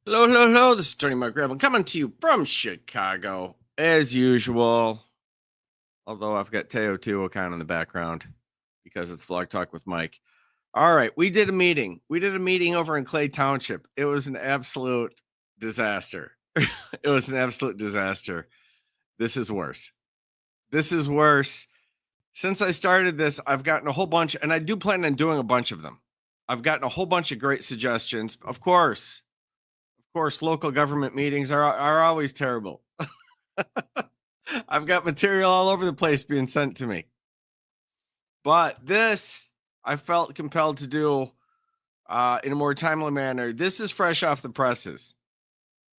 Hello, hello, hello. This is Tony Mark Grevin coming to you from Chicago, as usual. Although I've got Teo Teotihuacan in the background because it's Vlog Talk with Mike. All right, we did a meeting. We did a meeting over in Clay Township. It was an absolute disaster. It was an absolute disaster. This is worse. This is worse. Since I started this, I've gotten a whole bunch, and I do plan on doing a bunch of them. I've gotten a whole bunch of great suggestions. Of course, local government meetings are always terrible. I've got material all over the place being sent to me. But this I felt compelled to do in a more timely manner. This is fresh off the presses.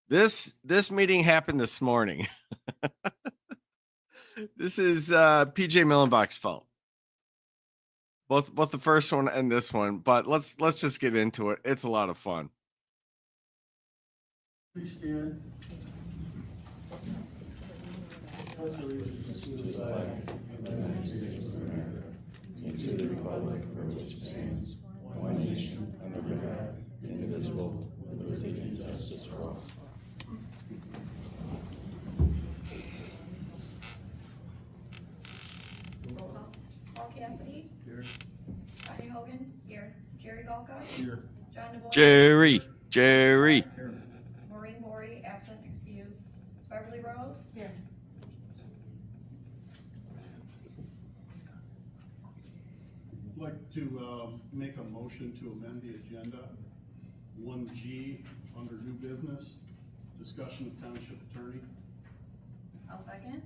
This meeting happened this morning. This is PJ Millenbach's fault. Both the first one and this one, but let's just get into it. It's a lot of fun. Please stand. Pledge allegiance to the flag of the United States of America and to the republic for which it stands, one nation, under God, indivisible, with liberty and justice for all. Paul Cassidy. Here. Johnny Hogan. Here. Jerry Golka. Here. John DeBoer. Jerry. Here. Maureen Bory, absent, excused. Beverly Rose. Here. I'd like to make a motion to amend the agenda. 1G under new business, discussion of township attorney. I'll second.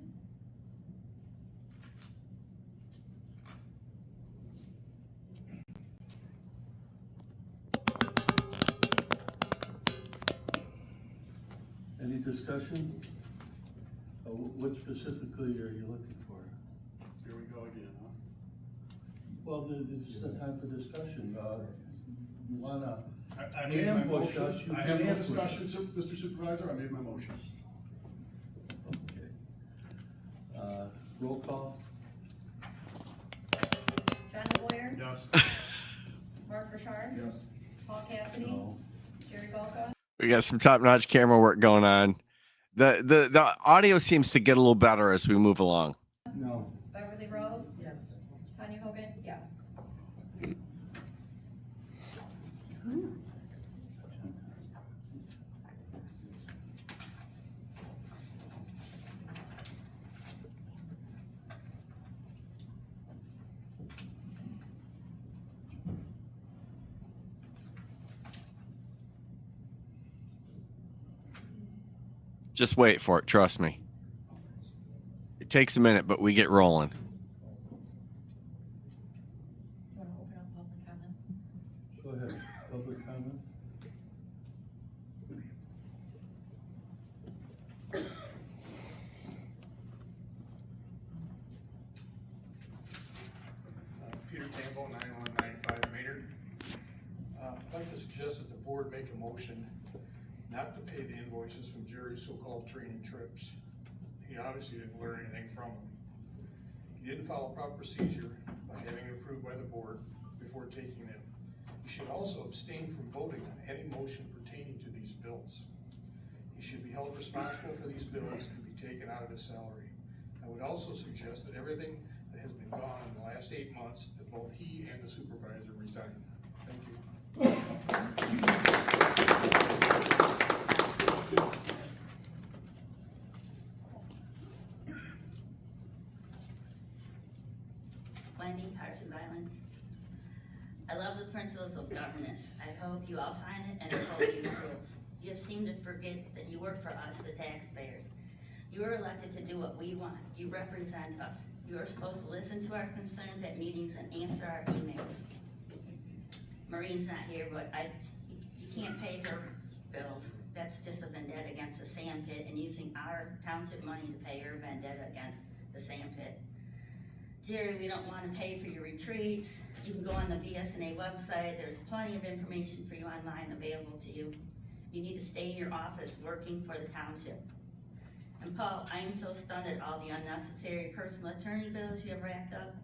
Any discussion? What specifically are you looking for? Here we go again, huh? Well, this is the time for discussion. You wanna I made my ambush motion. us, you I can have no ambush discussion, us. Mr. Supervisor, I made my motion. Okay. Roll call? John DeBoer. Yes. Mark Richard. Yes. Paul Cassidy. No. Jerry Golka. We got some top-notch camera work going on. The audio seems to get a little better as we move along. No. Beverly Rose. Yes. Tanya Hogan. Yes. Just wait for it. Trust me. It takes a minute, but we get rolling. You want to open up public comments? Go ahead. Public comment? Peter Campbell, 9195 Maynard. I'd like to suggest that the board make a motion not to pay the invoices from Jerry's so-called training trips. He obviously didn't learn anything from them. He didn't follow proper procedure by having it approved by the board before taking them. He should also abstain from voting on any motion pertaining to these bills. He should be held responsible for these bills and be taken out of his salary. I would also suggest that everything that has been gone in the last 8 months, that both he and the supervisor resign. Thank you. Wendy, Carson Island. I love the principles of governance. I hope you all sign it and follow these rules. You have seemed to forget that you work for us, the taxpayers. You are elected to do what we want. You represent us. You are supposed to listen to our concerns at meetings and answer our emails. Marine's not here, but you can't pay her bills. That's just a vendetta against the sand pit and using our township money to pay her vendetta against the sand pit. Jerry, we don't want to pay for your retreats. You can go on the BSNA website. There's plenty of information for you online available to you. You need to stay in your office working for the township. And Paul, I am so stunned at all the unnecessary personal attorney bills you have racked up.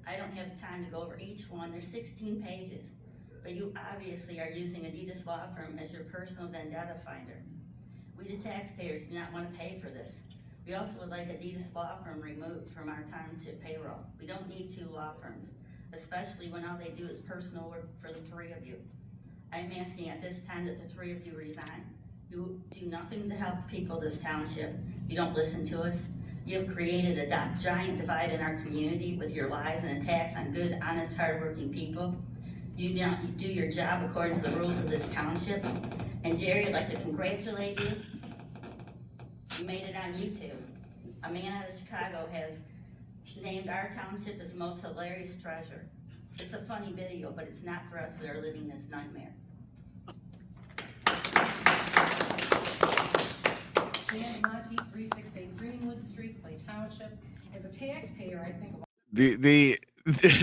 I don't have time to go over each one. There's 16 pages. but you obviously are using Adidas Law Firm as your personal vendetta finder. We, the taxpayers, do not want to pay for this. We also would like Adidas Law Firm removed from our township payroll. We don't need 2 law firms, especially when all they do is personal work for the 3 of you. I'm asking at this time that the 3 of you resign. You do nothing to help the people of this township. You don't listen to us. You have created a giant divide in our community with your lies and attacks on good, honest, hardworking people. You don't do your job according to the rules of this township. And Jerry, I'd like to congratulate you. You made it on YouTube. A man out of Chicago has named our township as the most hilarious treasure. It's a funny video, but it's not for us that are living this nightmare. Jan Monty, 368 Greenwood Street, Clay Township. As a taxpayer, I think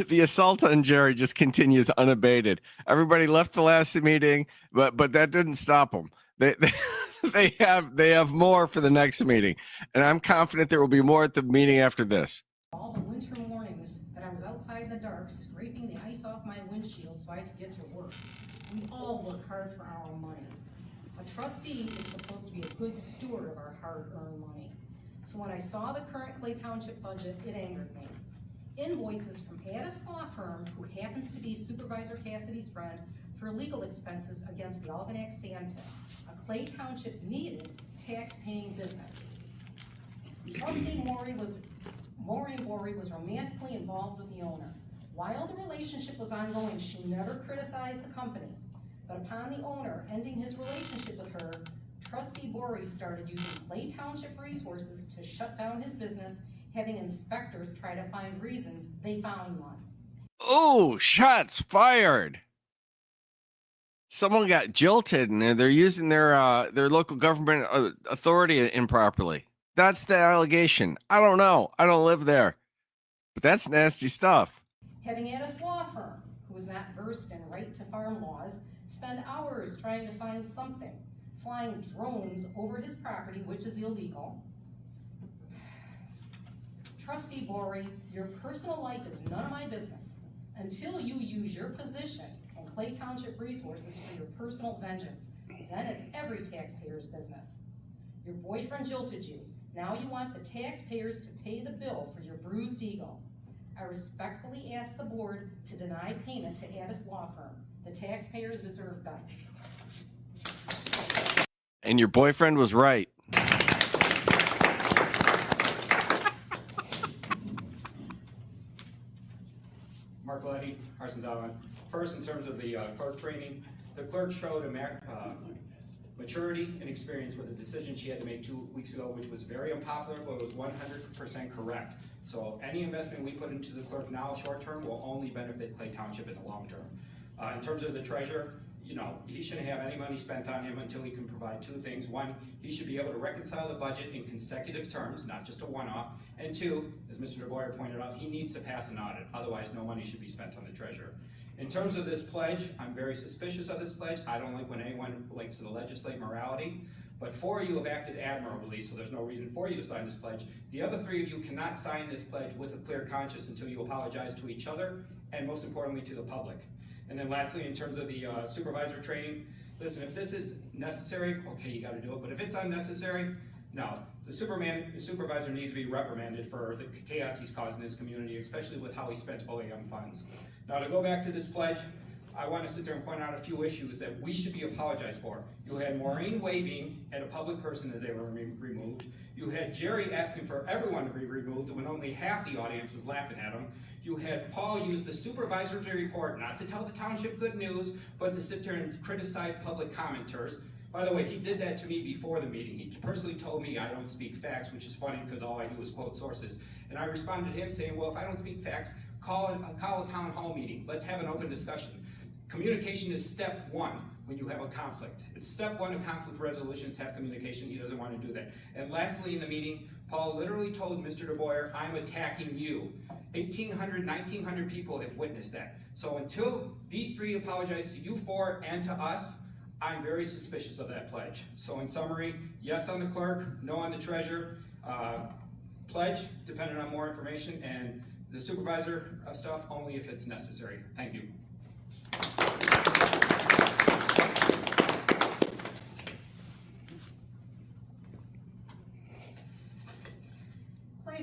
The assault on Jerry just continues unabated. Everybody left the last meeting, but that didn't stop them. They have more for the next meeting, and I'm confident there will be more at the meeting after this. all the winter mornings that I was outside in the dark scraping the ice off my windshield so I could get to work. We all work hard for our own money. A trustee is supposed to be a good steward of our hard-earned money. So when I saw the current Clay Township budget, it angered me. Invoices from Addis Law Firm, who happens to be Supervisor Cassidy's friend, for legal expenses against the Algonac sand pit, a Clay Township needed tax-paying business. Trustee Maureen Borey was romantically involved with the owner. While the relationship was ongoing, she never criticized the company. But upon the owner ending his relationship with her, Trustee Borey started using Clay Township resources to shut down his business, having inspectors try to find reasons. They found none. Oh, shots fired. Someone got jilted and they're using their local government authority improperly. That's the allegation. I don't know. I don't live there. But that's nasty stuff. Having Addis Law Firm, who was not versed in right to farm laws, spend hours trying to find something, flying drones over his property, which is illegal. Trustee Borey, your personal life is none of my business until you use your position and Clay Township resources for your personal vengeance. Then it's every taxpayer's business. Your boyfriend jilted you. Now you want the taxpayers to pay the bill for your bruised ego. I respectfully ask the board to deny payment to Addis Law Firm. The taxpayers deserve better. And your boyfriend was right. Mark Leddy, Harson's Island. First, in terms of the clerk training, the clerk showed maturity and experience with a decision she had to make 2 weeks ago, which was very unpopular, but it was 100% correct. So any investment we put into the clerk now, short term, will only benefit Clay Township in the long term. In terms of the treasurer, he shouldn't have any money spent on him until he can provide 2 things. 1, he should be able to reconcile the budget in consecutive terms, not just a one-off. And 2, as Mr. DeBoyer pointed out, he needs to pass an audit. Otherwise, no money should be spent on the treasurer. In terms of this pledge, I'm very suspicious of this pledge. I don't like when anyone likes to legislate morality. But 4 of you have acted admirably, so there's no reason for you to sign this pledge. The other 3 of you cannot sign this pledge with a clear conscience until you apologize to each other, and most importantly, to the public. And then lastly, in terms of the supervisor training, listen, if this is necessary, okay, you gotta do it, but if it's unnecessary, no. The supervisor needs to be reprimanded for the chaos he's caused in his community, especially with how he spent OAM funds. Now, to go back to this pledge, I want to sit there and point out a few issues that we should be apologized for. You had Maureen waving at a public person as they were removed. You had Jerry asking for everyone to be removed when only half the audience was laughing at him. You had Paul use the supervisor's report not to tell the township good news, but to sit there and criticize public commenters. By the way, he did that to me before the meeting. He personally told me I don't speak facts, which is funny because all I do is quote sources. And I responded to him saying, well, if I don't speak facts, call a town hall meeting. Let's have an open discussion. Communication is step 1 when you have a conflict. It's step 1 of conflict resolutions, have communication. He doesn't want to do that. And lastly, in the meeting, Paul literally told Mr. DeBoyer, I'm attacking you. 1,800, 1,900 people have witnessed that. So until these 3 apologize to you 4 and to us, I'm very suspicious of that pledge. So in summary, yes on the clerk, no on the treasurer. Pledge, dependent on more information, and the supervisor stuff only if it's necessary. Thank you.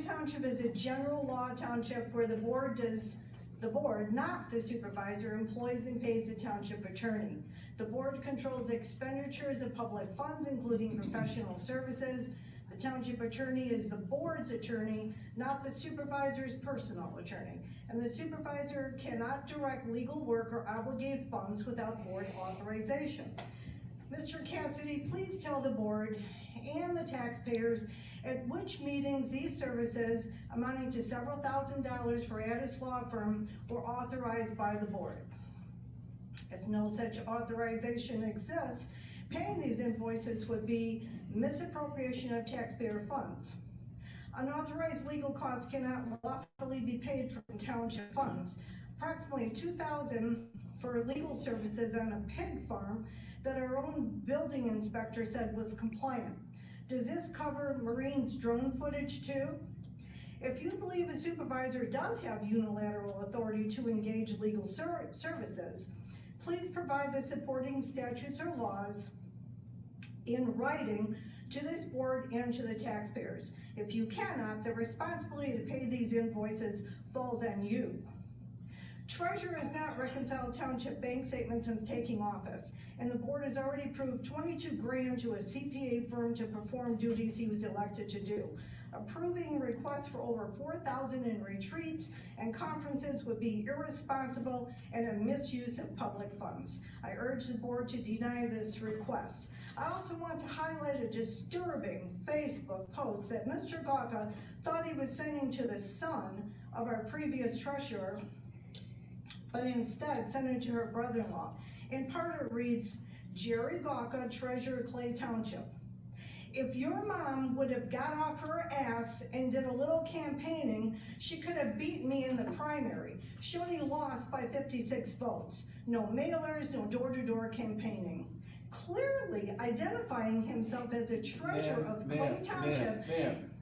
Township is a general law township where the board, not the supervisor, employs and pays the township attorney. The board controls expenditures of public funds, including professional services. The township attorney is the board's attorney, not the supervisor's personal attorney. And the supervisor cannot direct legal work or obligate funds without board authorization. Mr. Cassidy, please tell the board and the taxpayers at which meetings these services amounting to several $1,000s for Addis Law Firm were authorized by the board. If no such authorization exists, paying these invoices would be misappropriation of taxpayer funds. Unauthorized legal costs cannot lawfully be paid from township funds. Approximately $2,000 for legal services on a pig farm that our own building inspector said was compliant. Does this cover Marine's drone footage too? If you believe a supervisor does have unilateral authority to engage legal services, please provide the supporting statutes or laws in writing to this board and to the taxpayers. If you cannot, the responsibility to pay these invoices falls on you. Treasurer has not reconciled township bank statements since taking office, and the board has already approved 22 grand to a CPA firm to perform duties he was elected to do. Approving requests for over 4,000 in retreats and conferences would be irresponsible and a misuse of public funds. I urge the board to deny this request. I also want to highlight a disturbing Facebook post that Mr. Gawka thought he was sending to the son of our previous treasurer, but instead sent it to her brother-in-law. In part it reads, Jerry Gawka, Treasurer, Clay Township. If your mom would have got off her ass and did a little campaigning, she could have beaten me in the primary. She only lost by 56 votes. No mailers, no door-to-door campaigning. Clearly identifying himself as a treasurer of Clay Township,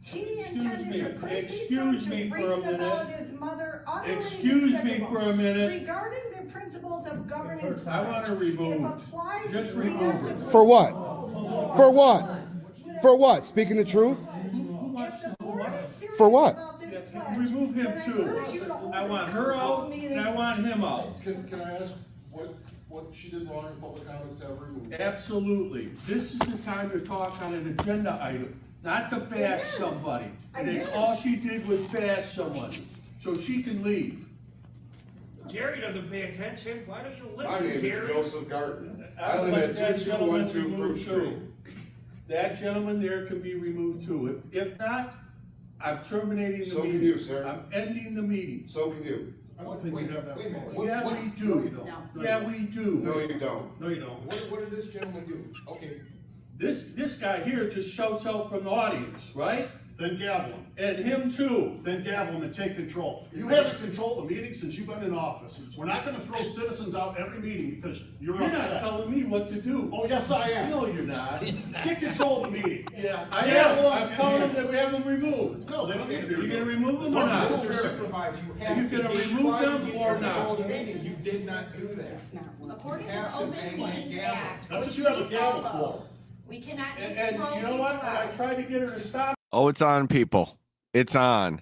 he intended for Christie's son to read about his mother utterly despicable. Regarding the principles of governance, I want to remove. if applied Just remove it. For what? For what? For what? Speaking the truth? For what? Remove him too. I want her out and I want him out. Can I ask what she did wrong in public comments to have removed? Absolutely. This is the time to talk on an agenda item, not to bash somebody. And it's all she did was bash someone, so she can leave. Jerry doesn't pay attention. Why don't you My listen, name is Jerry? Joseph Garten. I I would live like at that gentleman 2212 Fruit removed Street. too. That gentleman there can be removed too. If not, I'm terminating the So can meeting. you, sir. I'm ending the meeting. So can you. I don't think we have that authority. Yeah, we No, you do. don't. No. Yeah, we do. No, you don't. No, you don't. What did this gentleman do? Okay, This guy here just shouts out from the audience, right? Then gavel him. And him too. Then gavel him and take control. You haven't controlled the meeting since you've been in office. We're not gonna throw citizens out every meeting because you're You're not upset. telling me what to do. Oh, yes, I am. No, you're not. Get control of the meeting. Yeah, I Gavel am. him. I'm telling them that we have them removed. No, they don't need to be Are you removed. gonna remove them or Don't not? remove Mr. them. Supervisor, you Are have you to gonna get remove quiet them and get or your not? control of the meeting. You did not do that. According to have the to Open bang Meetings that gavel. Act, That's which what you have we a gavel follow, for. we cannot just And throw you know people what? I out. tried to get her to stop. Oh, it's on, people. It's on.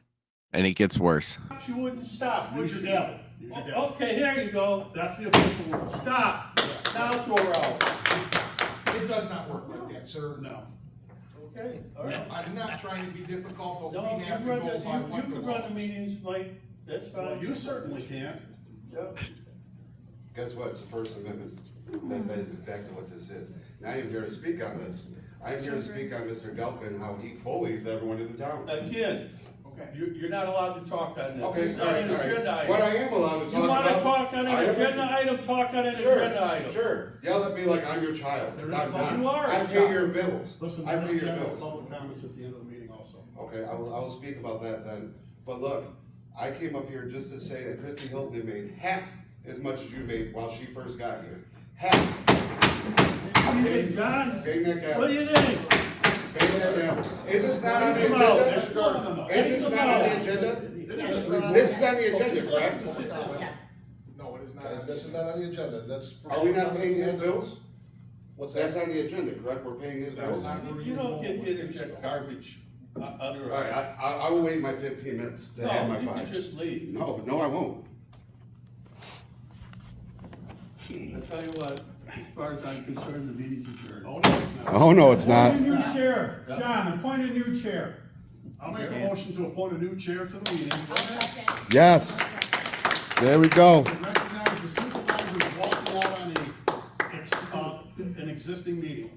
And it gets worse. She wouldn't stop. would Use your she? gavel. Use your gavel. Okay, here you go. That's the official rule. Stop. Now throw her out. It does not work like that, sir. No. Okay, all right. I'm not trying to be difficult, but No, we you have to run go by the, what you the can law. run the meetings, Mike. That's Well, fine. you certainly can't. Yep. Guess what? It's the First Amendment. That is exactly what this is. Now I'm here to speak on this. I'm here to speak on Mr. Galpin, how he bullies everyone in the town. Again, you're not allowed to talk on that. Okay, This is all not right, an all right. agenda item. What I am allowed to talk You about. wanna talk on I an am- agenda item, talk on an Sure, agenda item. Sure, yell at me like I'm your child. There is I'm not. You are a I pay child. your bills. Listen, I there's pay your general bills. public comments at the end of the meeting also. Okay, I will speak about that then. But look, I came up here just to say that Christy Hilton made half as much as you made while she first got here. Half. What do you think, John? Bang that gavel. What do you think? Bang that gavel. Is this not on the Come out. agenda? Mr. Gardner. Is this not on the agenda? This is on the agenda, correct? Yes. No, it is not. This is not on the agenda, that's. Are we not paying his bills? What's That's that? on the agenda, correct? We're paying his That's bills? not where You don't get to interject garbage All right, I will wait my 15 minutes to have my You five. can just leave. No, I won't. I tell you what, as far as I'm concerned, the meeting's adjourned. Oh, no, it's not. Oh, no, it's not. Appoint a new chair. John, appoint a new chair. I'll make a motion to appoint a new chair to the meeting. Yes. There we go. Recognize the supervisor walking out on an existing meeting.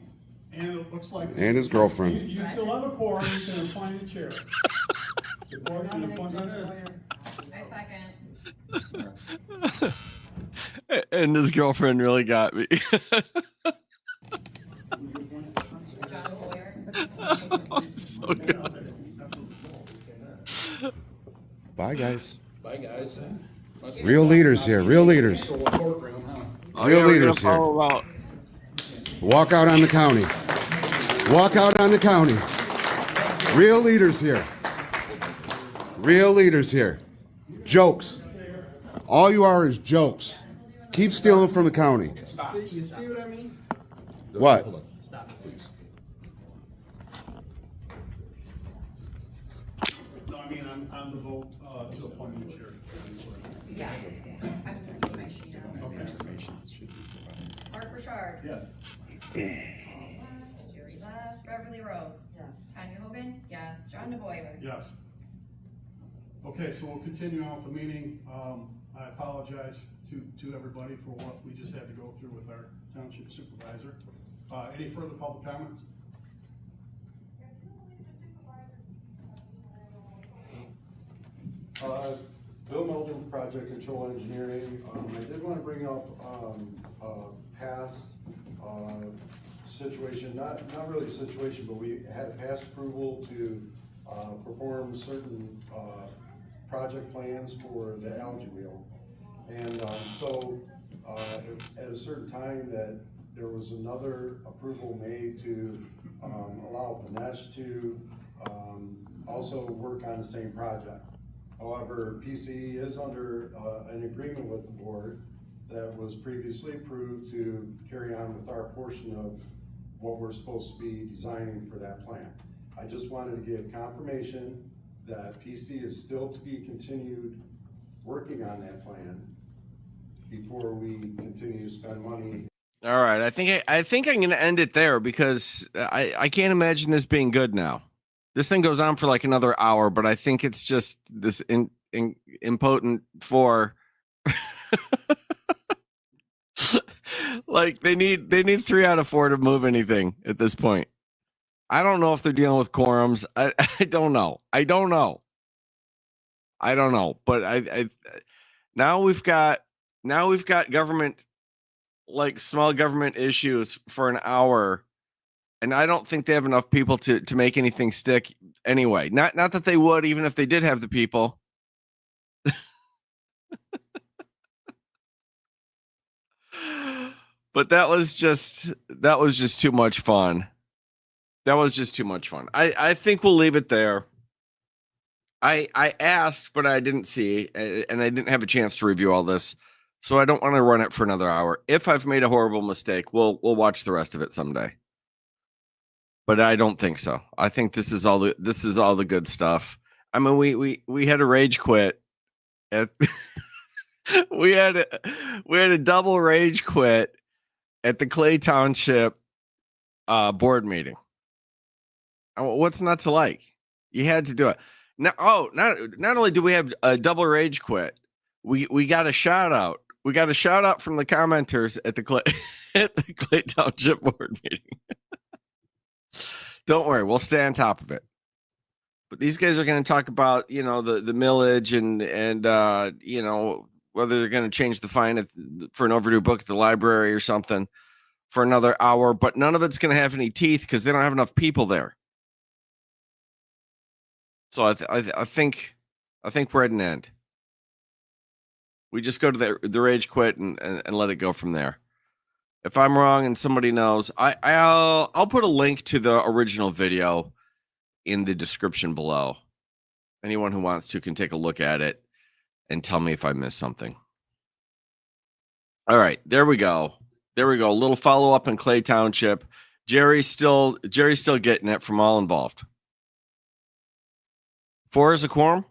And it looks like. And his girlfriend. You still have a quorum, you can appoint a chair. The board can appoint a. I second. And his girlfriend really got me. John Boyer. So good. Bye, guys. Bye, guys. Real leaders here, real leaders. Courtroom, huh? Oh, Real yeah, we're leaders gonna here. follow about- Walk out on the county. Walk out on the county. Real leaders here. Real leaders here. Jokes. All you are is jokes. Keep stealing from the county. You see what I mean? What? Stop, please. No, I mean, on the vote, to appoint a new chair. Yeah. I'm just getting my sheet out. Okay. Mark Burchard. Yes. Jerry left. Beverly Rose. Yes. Tanya Hogan. Yes. John DeBoyer. Yes. Okay, so we'll continue on with the meeting. I apologize to everybody for what we just had to go through with our township supervisor. Any further public comments? Bill Meldrum, Project Control Engineering. I did want to bring up a past situation, not really a situation, but we had a past approval to perform certain project plans for the algae wheel. And so at a certain time that there was another approval made to allow Panesh to also work on the same project. However, PCE is under an agreement with the board that was previously approved to carry on with our portion of what we're supposed to be designing for that plan. I just wanted to give confirmation that PC is still to be continued working on that plan before we continue to spend money. All right, I think I'm gonna end it there because I can't imagine this being good now. This thing goes on for like another hour, but I think it's just this impotent for like they need 3 out of 4 to move anything at this point. I don't know if they're dealing with quorums. I don't know. But I now we've got government, like small government issues for an hour. And I don't think they have enough people to make anything stick anyway. Not that they would, even if they did have the people. But that was just too much fun. I think we'll leave it there. I asked, but I didn't see, and I didn't have a chance to review all this. So I don't want to run it for another hour. If I've made a horrible mistake, we'll watch the rest of it someday. But I don't think so. I think this is all the good stuff. I mean, we had a rage quit at we had a double rage quit at the Clay Township board meeting. What's not to like? You had to do it. Not only do we have a double rage quit, we got a shout out. We got a shout out from the commenters at the Clay Township board meeting. Don't worry, we'll stay on top of it. But these guys are going to talk about, the millage and whether they're going to change the fine for an overdue book at the library or something for another hour. But none of it's going to have any teeth because they don't have enough people there. So I think we're at an end. We just go to the rage quit and let it go from there. If I'm wrong and somebody knows, I'll put a link to the original video in the description below. Anyone who wants to can take a look at it and tell me if I missed something. All right, there we go. A little follow up in Clay Township. Jerry's still getting it from all involved. 4 is a quorum?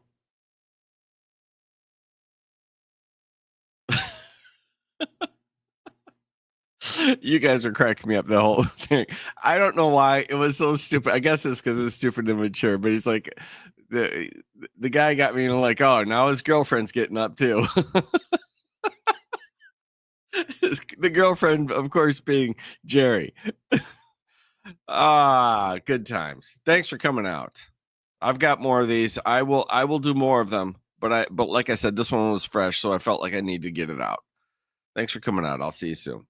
You guys are cracking me up the whole thing. I don't know why it was so stupid. I guess it's because it's stupid and immature, but he's like, the guy got me like, oh, now his girlfriend's getting up too. The girlfriend, of course, being Jerry. Good times. Thanks for coming out. I've got more of these. I will do more of them, but like I said, this one was fresh, so I felt like I need to get it out. Thanks for coming out. I'll see you soon.